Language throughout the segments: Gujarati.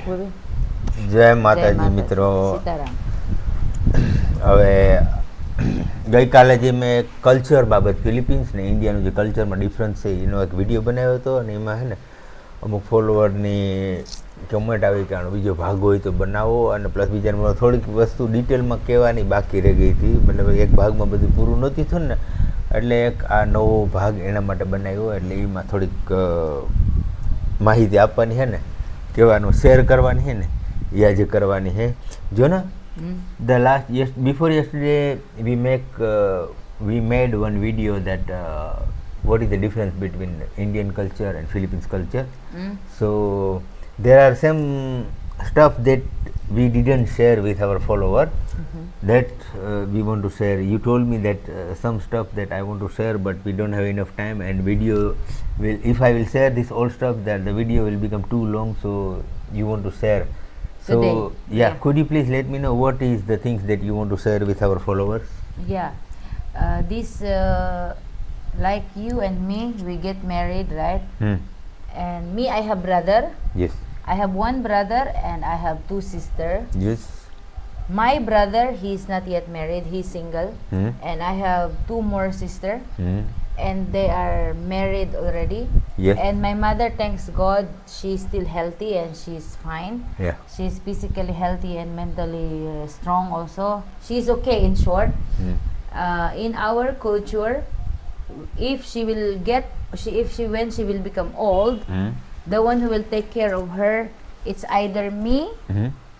પૂરું. જય માતાજી મિત્રો. સીતારામ. હવે ગઈકાલે જે મેં કલ્ચર બાબત ફિલિપિન્સ ને ઇન્ડિયાનું જે કલ્ચરમાં ડિફરન્સ છે એનો એક વિડીયો બનાવ્યો હતો અને એમાં છે ને અમુક ફોલોવરની કમેન્ટ આવી કે આનો બીજો ભાગ હોય તો બનાવો, અને પ્લસ બીજાને થોડીક વસ્તુ ડિટેલમાં કહેવાની બાકી રહી ગઈ હતી, મતલબ એક ભાગમાં બધું પૂરું નહોતું થયું ને, એટલે એક આ નવો ભાગ એના માટે બનાવ્યો. એટલે એમાં થોડીક માહિતી આપવાની છે ને, કહેવાનું શેર કરવાની છે ને, યાદ કરવાની છે. જો ને the before yesterday we made one video that what is the difference between Indian culture and Philippines culture. So there are some stuff that we didn't share with our follower that we want to share. You told me that some stuff that I want to share, but we don't have enough time, and video will, if I will share this all stuff, that the video will become too long, so you want to share. So Today, yeah, could you please let me know what is the things that you want to share with our followers? Yeah. This like you and me, we get married, right? And me, I have brother. Yes. I have one brother and I have two sisters. Yes. My brother, he is not yet married. He's single. And I have two more sisters. And they are married already. Yes. And my mother, thanks God, she's still healthy and she's fine. Yeah. She's physically healthy and mentally strong also. She's okay, in short. In our culture, if she will get, when she will become old, the one who will take care of her, it's either me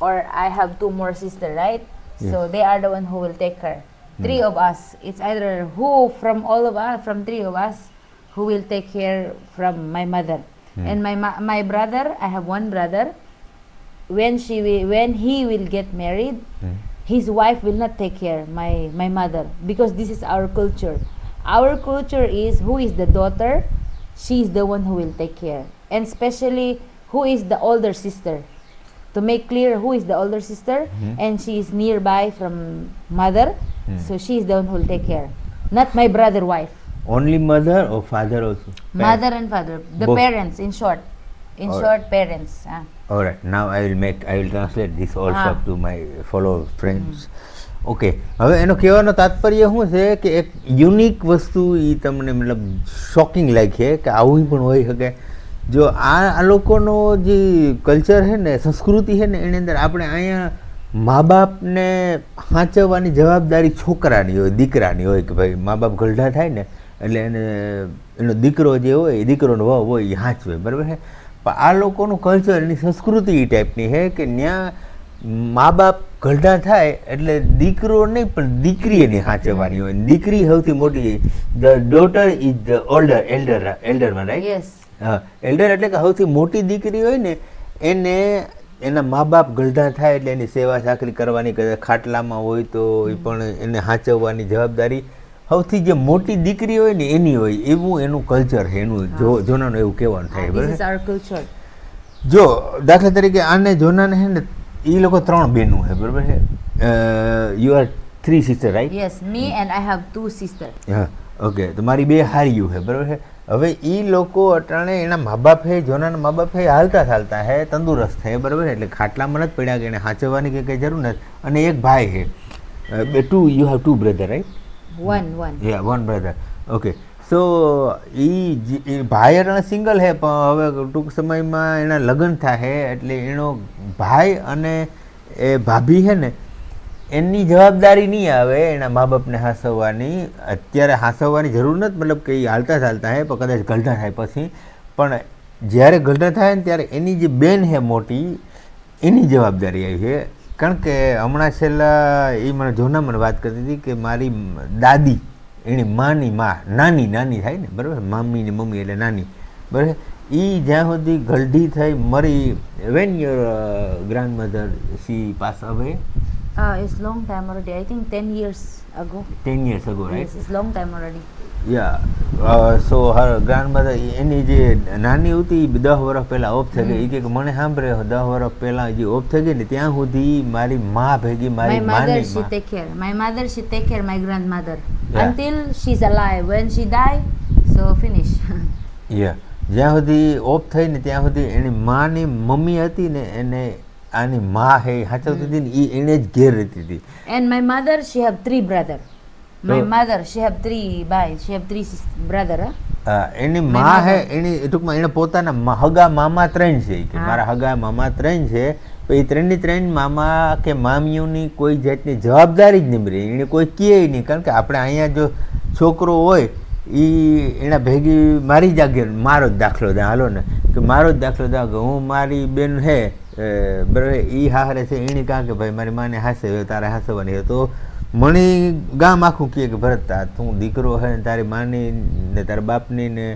or I have two more sisters, right? So they are the one who will take her. Three of us. It's either who from all of us, from three of us, who will take care from my mother. And my brother, I have one brother. When he will get married, his wife will not take care my mother, because this is our culture. Our culture is who is the daughter, she is the one who will take care, and especially who is the older sister. To make clear who is the older sister, and she is nearby from mother, so she is the one who will take care, not my brother wife. Only mother or father also? Mother and father, the Both. parents, in short. In short, parents. Alright, now I will translate this all stuff to my follow friends. Okay, હવે એનો કહેવાનો તાત્પર્ય શું છે કે એક યુનિક વસ્તુ એ તમને મતલબ શોકિંગ લાગી કે આવું પણ હોઈ શકે. જો આ લોકોનો જે કલ્ચર છે ને, સંસ્કૃતિ છે ને, એની અંદર આપણે અહીંયા મા બાપને સાચવવાની જવાબદારી છોકરાની હોય, દીકરાની હોય, કે ભાઈ મા બાપ ગલઢા થાય ને એટલે એનો દીકરો જે હોય, એ દીકરોનો વહુ હોય એ સાચવે, બરાબર છે. પણ આ લોકોનું કલ્ચર, એની સંસ્કૃતિ એ ટાઈપની છે કે ત્યાં મા બાપ ગલઢા થાય એટલે દીકરો નહીં પણ દીકરી એની સાચવવાની હોય. દીકરી સૌથી મોટી, ધ ડોટર ઇઝ ધ એલ્ડરમાં, રાઈટ? Yes. હા, એલ્ડર એટલે કે સૌથી મોટી દીકરી હોય ને, એને એના મા બાપ ગલઢા થાય એટલે એની સેવા ચાકરી કરવાની, કદાચ ખાટલામાં હોય તો એ પણ એને સાચવવાની જવાબદારી સૌથી જે મોટી દીકરી હોય ને એની હોય, એવું એનું કલ્ચર છે, એનું જોનાનું એવું કહેવાનું થાય, This is બરાબર? our culture. જો દાખલા તરીકે આને જોનાને છે ને, એ લોકો ત્રણ બહેનું છે, બરાબર છે? You are three sister, right? Yes, me and I have two sisters. હા, ઓકે. તો મારી બે હારીયું છે, બરાબર છે? હવે એ લોકો અટાણે એના મા બાપ છે, જોનાના મા બાપ છે, હાલતા ચાલતા છે, તંદુરસ્ત છે, બરાબર છે? એટલે ખાટલામાં નથી પડ્યા કે એને સાચવવાની કે કંઈ જરૂર નથી. અને એક ભાઈ છે, you have to brother, right? One. Yeah, one brother. Okay. So એ ભાઈ અટાણે સિંગલ છે, પણ હવે ટૂંક સમયમાં એના લગ્ન થાય એટલે એનો ભાઈ અને એ ભાભી છે ને, એની જવાબદારી નહીં આવે એના મા બાપને હાંસવવાની. અત્યારે હાંસવવાની જરૂર નથી, મતલબ કે એ હાલતા ચાલતા છે, પણ કદાચ ગલઢા થાય પછી. પણ જ્યારે ગલઢા થાય ને ત્યારે એની જે બેન છે મોટી, એની જવાબદારી આવી છે. કારણ કે હમણાં છેલ્લા એ મને વાત કરતી હતી કે મારી દાદી, એની માની નાની થાય ને, બરાબર? મામીની મમ્મી એટલે નાની, બરાબર? એ જ્યાં સુધી ગલઢી થઈ મરી, when your grandmother she pass away? It's long time already. I think 10 years ago. 10 years ago, right? Yes, it's long time already. Yeah. So her grandmother, એની જે નાની હતી 10 વર્ષ પહેલાં ઓફ થઈ ગઈ. એ કે મને સાંભળે 10 વર્ષ પહેલાં જે ઓફ થઈ ગઈ ને ત્યાં સુધી મારી મા ભેગી મારી My mother, માની she take care. My mother, she take care my grandmother Yeah. until she's alive. When she die, so finish. Yeah. જ્યાં સુધી ઓફ થઈ ને ત્યાં સુધી એની માની મમ્મી હતી ને એને આની માં હે હાચવતી હતી ને એ એને જ ઘેર રહેતી હતી. And my mother, she have 3 brother. My Oh. mother, she have 3 boys. She have 3 brother. એની માં હે એની ટૂંકમાં એને પોતાના હગા મામા 3 છે કે હા. મારા હગા મામા 3 છે. તો એ 3 મામા કે મામીઓની કોઈ જાતની જવાબદારી જ નહીં રહી. એને કોઈ કહે નહીં, કારણ કે આપણે અહીંયા જો છોકરો હોય એ એના ભેગી મારી જાગે મારો જ દાખલો દે હાલો ને કે મારો જ દાખલો દે કે હું મારી બેન હે બરાબર એ હારે છે એની કાં કે ભાઈ મારી માને હાસે તારે હાસવાની હોય. તો મને ગામ આખું કહે કે ભરત તું દીકરો હે ને તારી માની ને તારા બાપની ને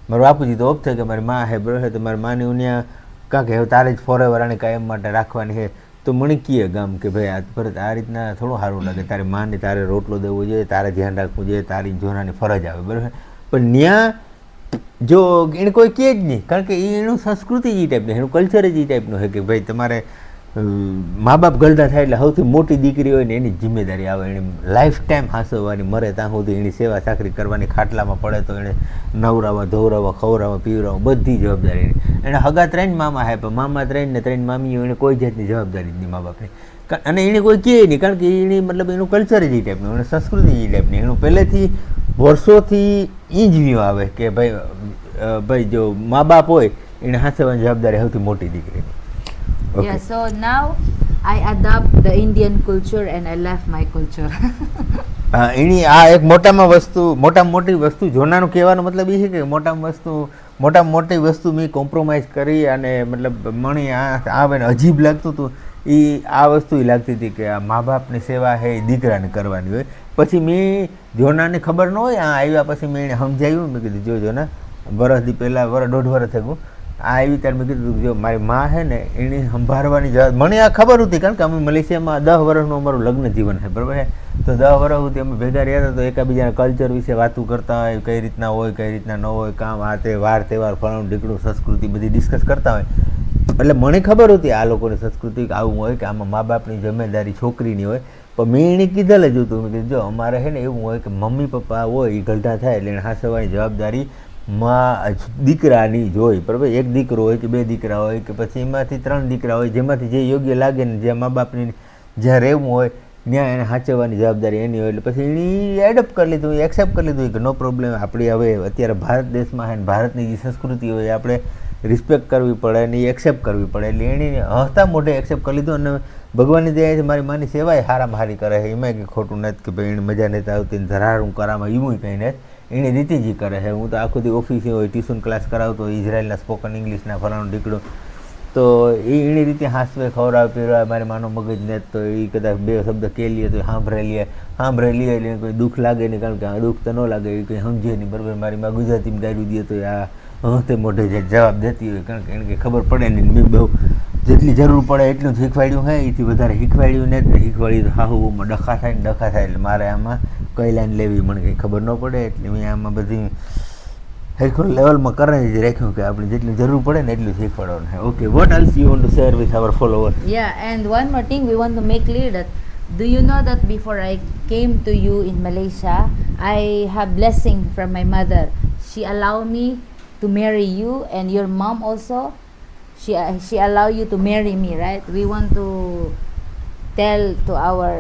મારું બાપુજી તો ઓફ થાય કે મારી માં હે બરાબર તો મારી માની ઉન્યા કાં કે હવે તારે જ ફોરેવર આને કાયમ માટે રાખવાની છે. તો મને કહે ગામ કે ભાઈ આ ભરત આ રીતના થોડું સારું લાગે, તારી માને તારે રોટલો દેવો જોઈએ, તારે ધ્યાન રાખવું જોઈએ, તારી જોનાની ફરજ આવે બરાબર. પણ ત્યાં જો એને કોઈ કહે જ નહીં, કારણ કે એનું સંસ્કૃતિ જ એ ટાઈપનું, એનું કલ્ચર જ એ ટાઈપનું છે કે ભાઈ તમારે મા બાપ ગલડા થાય એટલે સૌથી મોટી દીકરી હોય ને એની જિમ્મેદારી આવે, એની લાઈફ ટાઈમ હાંસવવાની, મરે ત્યાં સુધી એની સેવા ચાકરી કરવાની, ખાટલામાં પડે તો એને નવરાવા ધોવરાવા ખવડાવવા પીવડાવવા બધી જવાબદારી એની. એને હગા 3 મામા હે પણ મામા 3 ને 3 મામીઓ એને કોઈ જાતની જવાબદારી જ નહીં મા બાપની. અને એને કોઈ કહે નહીં, કારણ કે એની મતલબ એનું કલ્ચર જ એ ટાઈપનું, એની સંસ્કૃતિ એ ટાઈપની, એનું પહેલેથી વર્ષોથી એ જ વ્યૂ આવે કે ભાઈ જો મા બાપ હોય એને હાંસવવાની જવાબદારી સૌથી મોટી દીકરીની. Yeah, so now I adopt the Indian culture and I left my culture. એની આ એક મોટામાં મોટી વસ્તુ જોનાનું કહેવાનો મતલબ એ છે કે મોટામાં મોટી વસ્તુ મેં કોમ્પ્રોમાઇઝ કરી અને મતલબ મને આવે ને અજીબ લાગતું હતું એ આ વસ્તુ લાગતી હતી કે આ મા બાપની સેવા છે એ દીકરાને કરવાની હોય. પછી મેં જોનાને ખબર ન હોય આ આવ્યા પછી મેં એને સમજાવ્યું, મેં કીધું જો ને વરસથી પહેલાં 1.5 વર્ષ થયું આ આવી ત્યારે મેં કીધું જો મારી માં છે ને એની સંભાળવાની જવાબ મને આ ખબર હતી, કારણ કે અમે મલેશિયામાં 10 વર્ષનું અમારું લગ્ન જીવન છે બરાબર છે. તો 10 વર્ષ સુધી અમે ભેગા રહ્યા હતા, તો એકાબીજાના કલ્ચર વિશે વાતું કરતા હોય, કઈ રીતના હોય કઈ રીતના ન હોય, કામ આ તે વાર તહેવાર ફલાણું ઢીકણું સંસ્કૃતિ બધી ડિસ્કસ કરતા હોય. એટલે મને ખબર હતી આ લોકોની સંસ્કૃતિ આવું હોય કે આમાં મા બાપની જિમ્મેદારી છોકરીની હોય. પણ મેં એને કીધેલ જ હતું, મેં કીધું જો અમારે છે ને એવું હોય કે મમ્મી પપ્પા હોય એ ગલઢા થાય એટલે એને હાંસવવાની જવાબદારી દીકરાની જ હોય બરાબર. એક દીકરો હોય કે 2 દીકરા હોય કે પછી એમાંથી 3 દીકરા હોય, જેમાંથી જે યોગ્ય લાગે ને જ્યાં મા બાપની જ્યાં રહેવું હોય ત્યાં એને સાચવવાની જવાબદારી એની હોય. એટલે પછી એની એડપ્ટ કરી લીધું, એક્સેપ્ટ કરી લીધું કે નો પ્રોબ્લેમ. આપણી હવે અત્યારે ભારત દેશમાં છે ને ભારતની જે સંસ્કૃતિ હોય આપણે રિસ્પેક્ટ કરવી પડે અને એ એક્સેપ્ટ કરવી પડે. એટલે એની હસતા મોઢે એક્સેપ્ટ કરી લીધું અને ભગવાનની દયાથી મારી માની સેવાય હારામાં હારી કરે છે. એમાં કંઈ ખોટું નથી કે ભાઈ એને મજા નથી આવતી ને ધરારું કરામાં એવું કંઈ નથી, એની રીતે જ કરે છે. હું તો આખો દી ઓફિસે હોય, ટ્યુશન ક્લાસ કરાવતો હોય, ઇઝરાયલના સ્પોકન ઇંગ્લિશના ફલાણું ઢીકડું, તો એની રીતે હાંસવે ખવડાવે પીવડાવે. મારી માનો મગજ ને તો એ કદાચ 2 શબ્દ કહી લઈએ તો સાંભળે લઈએ એટલે કોઈ દુઃખ લાગે નહીં, કારણ કે આ દુઃખ તો ન લાગે, એ કંઈ સમજે નહીં બરાબર. મારી માં ગુજરાતીમાં ગાડી દે તો આ તે મોઢે જે જવાબ દેતી હોય, કારણ કે એને કંઈ ખબર પડે નહીં. મેં બહુ જેટલી જરૂર પડે એટલું જ શીખવાડ્યું હે, એથી વધારે શીખવાડ્યું ને શીખવાડ્યું તો હાહુમાં ડખા થાય ને ડખા થાય. એટલે મારે આમાં કઈ લાઈન લેવી મને કંઈ ખબર ન પડે, એટલે મેં આમાં બધી હેરખું લેવલમાં કરી જ રાખ્યું કે આપણે જેટલી જરૂર પડે ને એટલું શીખવાડવાનું છે. Okay, vote else you want to share with our followers? Yeah, and one more thing we want to make clear that do you know that before I came to you in Malaysia, I have blessing from my mother. She allowed me to marry you and your mom also. She allow you to marry me, right? We want to tell to our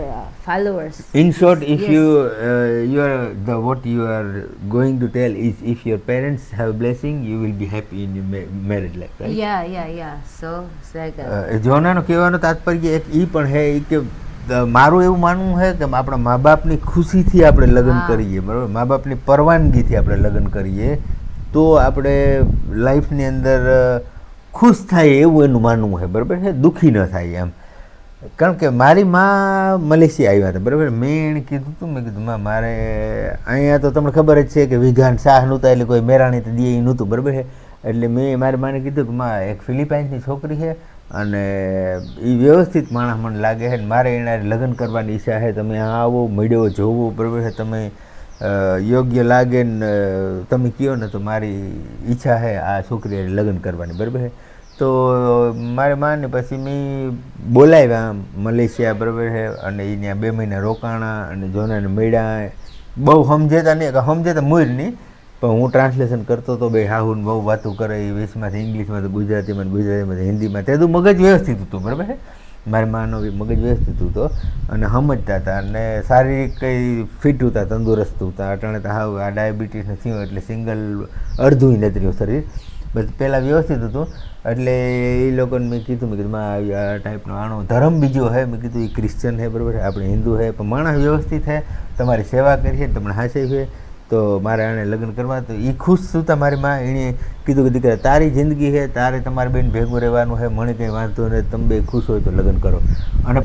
followers. In short, if Yes. what you are going to tell is if your parents have blessing, you will be happy in your married life, right? Yeah. So it's like that. જોનાનો કહેવાનો તાત્પર્ય એક ઈ પણ હે કે મારું એવું માનવું છે કે આપણા મા બાપની ખુશીથી આપણે લગ્ન કરીએ બરાબર, મા બાપની પરવાનગીથી આપણે લગ્ન કરીએ તો આપણે લાઈફની અંદર ખુશ થાય એવું એનું માનવું છે બરાબર છે, દુઃખી ન થાય એમ. કારણ કે મારી માં મલેશિયા આવ્યા હતા બરાબર, મેં એને કીધું હતું, મેં કીધું માં મારે અહીંયા તો તમને ખબર જ છે કે વિઘાન શાહ નહોતા એટલે કોઈ મેરાણી તો દે નહોતું બરાબર છે. એટલે મેં મારી માને કીધું કે માં એક ફિલિપાઇન્સની છોકરી છે અને એ વ્યવસ્થિત માણસ મને લાગે છે, મારે એના લગ્ન કરવાની ઈચ્છા છે, તમે આવો મળ્યો જોવો બરાબર છે, તમે યોગ્ય લાગે ને તમે કહો ને તો મારી ઈચ્છા છે આ છોકરી લગ્ન કરવાની બરાબર છે. તો મારે માને પછી મેં બોલાવ્યા મલેશિયા બરાબર છે અને એ ત્યાં 2 મહિના રોકાણા અને જોનાને મળ્યા. બહુ સમજેતા નહીં, સમજેતા મૂર નહીં પણ હું ટ્રાન્સલેશન કરતો તો બે હાહુન બહુ વાતું કરે એ વીસમાંથી ઇંગ્લિશમાં તો ગુજરાતીમાં હિન્દીમાં તે તો મગજ વ્યવસ્થિત હતું બરાબર છે મારી માનો મગજ વ્યવસ્થિત હતો અને સમજતા હતા અને શારીરિક કંઈ ફિટ હતા તંદુરસ્ત હતા અટાણે તો હાવ આ ડાયાબિટીસને થયું એટલે સિંગલ અડધું નથી રહ્યું શરીર બસ પહેલાં વ્યવસ્થિત હતું એટલે એ લોકોને મેં કીધું આ ટાઈપનો આનો ધર્મ બીજો છે મેં કીધું એ ક્રિશ્ચન છે બરાબર છે આપણે હિન્દુ છે પણ માણસ વ્યવસ્થિત છે તમારી સેવા કરીએ તમને હાસે છે તો મારે આને લગ્ન કરવા તો એ ખુશ હતા મારી માં એણે કીધું કે દીકરા તારી જિંદગી છે તારે તમારી બેન ભેગું રહેવાનું છે મને કંઈ વાંધો નહીં તમે બે ખુશ હોય તો લગ્ન કરો અને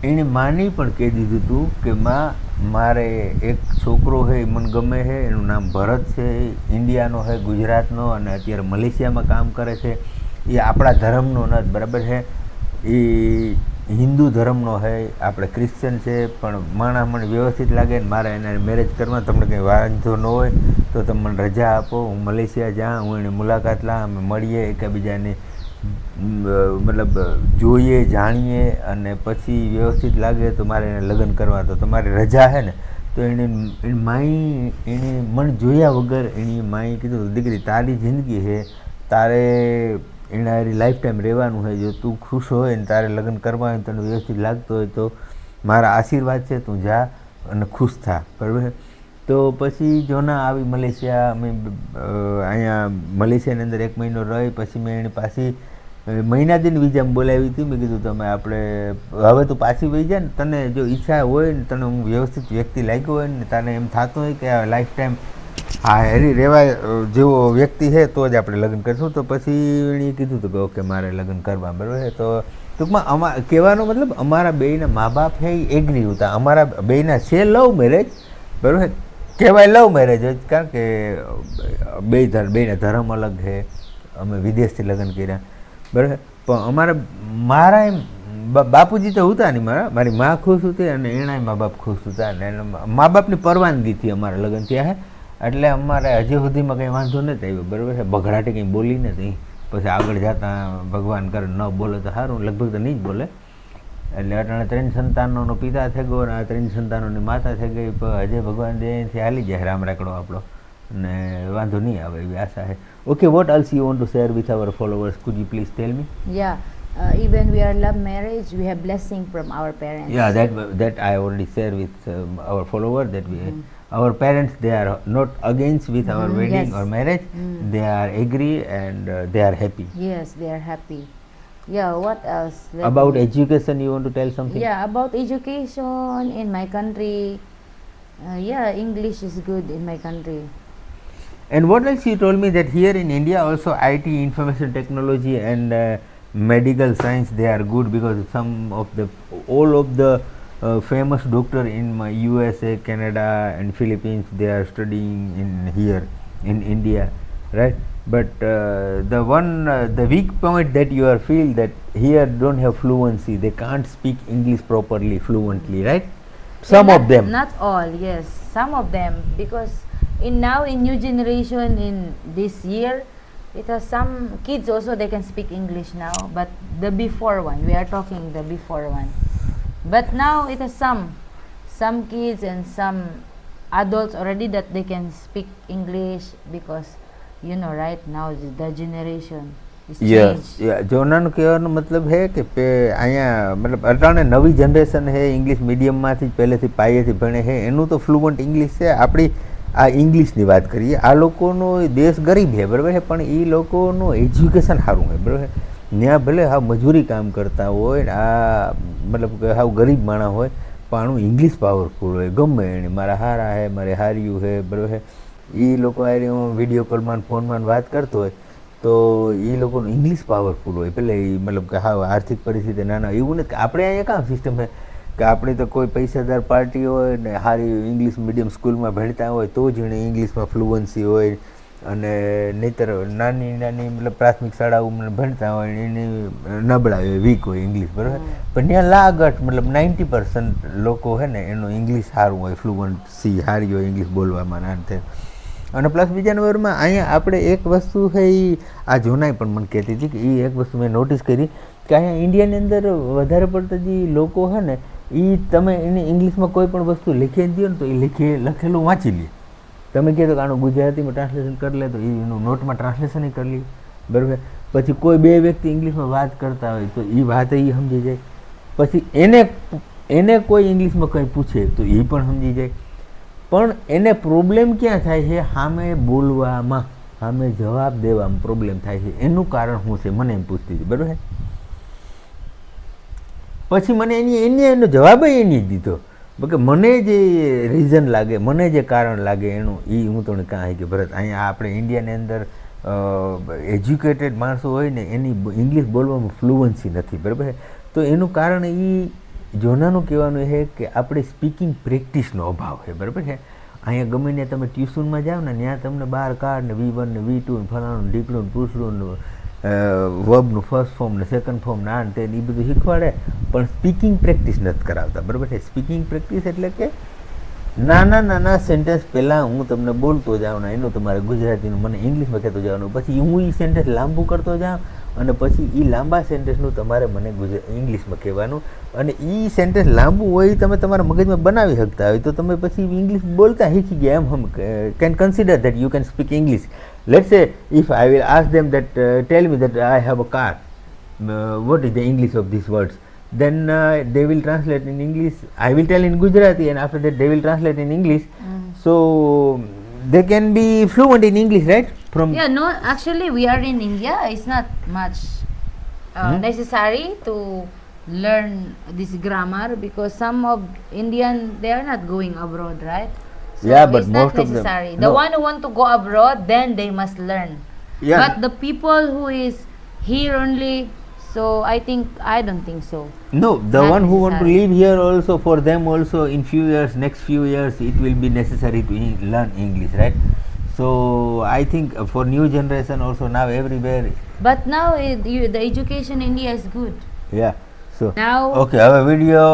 એણે માની પણ કહી દીધું હતું કે માં મારે એક છોકરો છે એ મને ગમે છે એનું નામ ભરત છે ઇન્ડિયાનો છે ગુજરાતનો અને અત્યારે મલેશિયામાં કામ કરે છે એ આપણા ધર્મનો નથી બરાબર છે એ હિન્દુ ધર્મનો છે આપણે ક્રિશ્ચન છે પણ માણસ મને વ્યવસ્થિત લાગે ને મારે એને મેરેજ કરવા તમને કંઈ વાંધો ન હોય તો તમે મને રજા આપો હું મલેશિયા જાઉં હું એની મુલાકાત લા અમે મળીએ એકબીજાને મતલબ જોઈએ જાણીએ અને પછી વ્યવસ્થિત લાગે તો મારે એને લગ્ન કરવા તો તમારી રજા છે ને તો એની માઈ એણે મન જોયા વગર એની માઈ કીધું દીકરી તારી જિંદગી છે તારે એના લાઈફ ટાઈમ રહેવાનું હોય જો તું ખુશ હોય ને તારે લગ્ન કરવા હોય તને વ્યવસ્થિત લાગતો હોય તો મારા આશીર્વાદ છે તું જા અને ખુશ થા બરાબર તો પછી જો ના આવી મલેશિયા અમે અહીંયા મલેશિયાની અંદર 1 મહિનો રહી પછી મેં એની પાછી મહિના દિન વિઝામાં બોલાવી હતી મેં કીધું તમે આપણે હવે તું પાછી વહી જાય ને તને જો ઈચ્છા હોય ને તને હું વ્યવસ્થિત વ્યક્તિ લાગ્યો હોય ને તને એમ થતું હોય કે આ લાઈફ ટાઈમ હા હેરી રહેવા જેવો વ્યક્તિ છે તો જ આપણે લગ્ન કરીશું તો પછી એણે કીધું હતું કે ઓકે મારે લગ્ન કરવા બરાબર છે તો ટૂંકમાં કહેવાનો મતલબ અમારા બેયના મા બાપ છે એ એગ્રી હતા અમારા બેયના છે લવ મેરેજ બરાબર કહેવાય લવ મેરેજ જ કારણ કે બેયના ધર્મ અલગ છે અમે વિદેશથી લગ્ન કર્યા બરાબર પણ મારા એમ બાપુજી તો હતા નહીં મારી મા ખુશ હતી અને એના મા બાપ ખુશ હતા અને મા બાપની પરવાનગીથી અમારા લગ્ન થયા છે એટલે અમારે હજી સુધીમાં કંઈ વાંધો નથી આવ્યો બરાબર છે બઘડાટી કંઈ બોલી નથી પછી આગળ જતાં ભગવાન કરે ન બોલે તો સારું લગભગ તો નહીં જ બોલે એટલે અટાણે 3 સંતાનોનો પિતા થઈ ગયો અને આ 3 સંતાનોની માતા થઈ ગઈ પણ હજે ભગવાન દયાથી હાલી જાય રામ રાકડો આપણો અને વાંધો નહીં આવે એવી આશા છે okay what else you want to share with our followers food you please tell me even we are love marriage we have blessing from our parents that I already share with our followers that we our parents they are not against with our wedding or marriage they are agree and they are happy yes they are happy what else about education you want to tell something about education in my country English is good in my country and what else you told me that here in India also IT information technology and medical science they are good because all of the famous doctor in USA, Canada and Philippines they are studying in here in India right but the weak point that you are feel that here don't have fluency they can't speak English properly fluently right some of them not all yes some of them because now in new generation in this year it has some kids also they can speak English now but the before one we are talking the before one but now it has some kids and some adults already that they can speak English because you know right now the generation is changed જોનાનું કહેવાનો મતલબ છે કે અહીંયા મતલબ અટાણે નવી જનરેશન છે ઇંગ્લિશ મીડિયમમાંથી પહેલેથી પાયેથી ભણે છે એનું તો ફ્લુઅન્ટ ઇંગ્લિશ છે આપણી આ ઇંગ્લિશની વાત કરીએ આ લોકોનો દેશ ગરીબ છે બરાબર છે પણ એ લોકોનું એજ્યુકેશન સારું હોય બરાબર ત્યાં ભલે હાવ મજૂરી કામ કરતા હોય આ મતલબ કે હાવ ગરીબ માણસ હોય પણ આનું ઇંગ્લિશ પાવરફુલ હોય ગમે એને મારા હારા હે મારે હાર્યું છે બરાબર એ લોકો હારે હું વિડીયો કોલમાં ફોનમાં વાત કરતો હોય તો એ લોકોનું ઇંગ્લિશ પાવરફુલ હોય પેલે એ મતલબ કે હાવ આર્થિક પરિસ્થિતિ નાના એવું નથી આપણે અહીંયા કામ સિસ્ટમ છે કે આપણે તો કોઈ પૈસાદાર પાર્ટી હોય ને સારી ઇંગ્લિશ મીડિયમ સ્કૂલમાં ભણતા હોય તો જ એને ઇંગ્લિશમાં ફ્લુઅન્સી હોય અને નહીંતર નાની મતલબ પ્રાથમિક શાળાઓમાં ભણતા હોય એની નબળા હોય વીક હોય ઇંગ્લિશ બરાબર પણ ત્યાં લાગટ મતલબ 90% લોકો છે ને એનું ઇંગ્લિશ સારું હોય ફ્લુઅન્સી સારી હોય ઇંગ્લિશ બોલવામાં નાનથી અને પ્લસ બીજા નંબરમાં અહીંયા આપણે એક વસ્તુ છે એ આ જોનાઈ પણ મને કહેતી હતી કે એ એક વસ્તુ મેં નોટિસ કરી કે અહીંયા ઇન્ડિયાની અંદર વધારે પડતા જે લોકો છે ને એ તમે એને ઇંગ્લિશમાં કોઈ પણ વસ્તુ લખી દો ને તો એ લખેલું વાંચી લે તમે કહો કે આનું ગુજરાતીમાં ટ્રાન્સલેશન કરી લે તો એનું નોટમાં ટ્રાન્સલેશન કરી લે, બરાબર. પછી કોઈ બે વ્યક્તિ ઇંગ્લિશમાં વાત કરતા હોય તો એ વાત એ સમજી જાય. પછી એને કોઈ ઇંગ્લિશમાં કંઈ પૂછે તો એ પણ સમજી જાય. પણ એને પ્રોબ્લેમ ક્યાં થાય છે? સામે બોલવામાં, સામે જવાબ દેવામાં પ્રોબ્લેમ થાય છે. એનું કારણ શું છે મને એમ પૂછતી હતી, બરાબર. પછી મને એનો જવાબ એની જ દીધો કે મને જે રીઝન લાગે, મને જે કારણ લાગે એનું એ હું તમને કાંઈ કે ભરત અહીંયા આપણે ઇન્ડિયાની અંદર એજ્યુકેટેડ માણસો હોય ને એની ઇંગ્લિશ બોલવામાં ફ્લુઅન્સી નથી, બરાબર. તો એનું કારણ એ જોનાનું કહેવાનું છે કે આપણે સ્પીકિંગ પ્રેક્ટિસનો અભાવ છે, બરાબર છે. અહીંયા ગમે ત્યાં તમે ટ્યુશનમાં જાઓ ને ત્યાં તમને 12 કાર્ડ ને V1 ને V2 ને ફલાણું ઢીકણું ને પૂછડું ને વર્બનું ફર્સ્ટ ફોર્મ ને સેકન્ડ ફોર્મ ને આ તે એ બધું શીખવાડે, પણ સ્પીકિંગ પ્રેક્ટિસ નથી કરાવતા, બરાબર છે. સ્પીકિંગ પ્રેક્ટિસ એટલે કે નાના સેન્ટેન્સ પહેલાં હું તમને બોલતો જાઉં ને એનું તમારે ગુજરાતીનું મને ઇંગ્લિશમાં કહેતો જવાનું, પછી હું એ સેન્ટેન્સ લાંબુ કરતો જાઉં અને પછી એ લાંબા સેન્ટેન્સનું તમારે મને ઇંગ્લિશમાં કહેવાનું. અને એ સેન્ટેન્સ લાંબુ હોય તમે તમારા મગજમાં બનાવી શકતા હોય તો તમે પછી ઇંગ્લિશ બોલતા શીખી ગયા એમ can consider that you can speak English. Let's say if I will ask them that tell me that I have a car, what is the English of these words? Then they will translate in English. I will tell in Gujarati and after that they will translate in English. So they can be fluent in English, right? Yeah, no, actually we are in India. It's not much necessary to learn this grammar because some of Indian they are not going abroad, right? So Yeah, but it's not most of them- necessary. The no. one who want to go abroad, then they must learn. Yeah. But the people who is here only, so I don't think so. No, the Not one who want to necessary. live here also, for them also in next few years it will be necessary to learn English, right? So I think for new generation also now everywhere, But now the education in India is good. yeah. So Now okay, હવે વિડીયો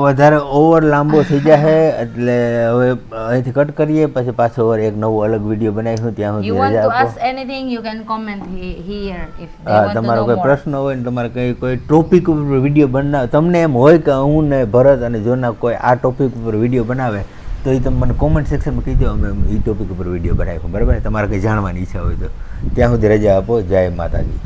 વધારે ઓવર લાંબો થઈ જાય એટલે હવે અહીંથી કટ કરીએ, પછી પાછો એક નવો અલગ વિડીયો બનાવીશું. ત્યાં you સુધી want રજા to આપો. ask anything, you can comment here if they હા, want to તમારો know કોઈ more. પ્રશ્ન હોય ને તમારે કોઈ ટોપિક ઉપર વિડીયો બનાવ, તમને એમ હોય કે હું ને ભરત અને જોના કોઈ આ ટોપિક ઉપર વિડીયો બનાવે તો એ તમે મને કોમેન્ટ સેક્શનમાં કહી દો, અમે એ ટોપિક ઉપર વિડીયો બનાવીશું, બરાબર. તમારે કંઈ જાણવાની ઈચ્છા હોય તો ત્યાં સુધી રજા આપો. જય માતાજી.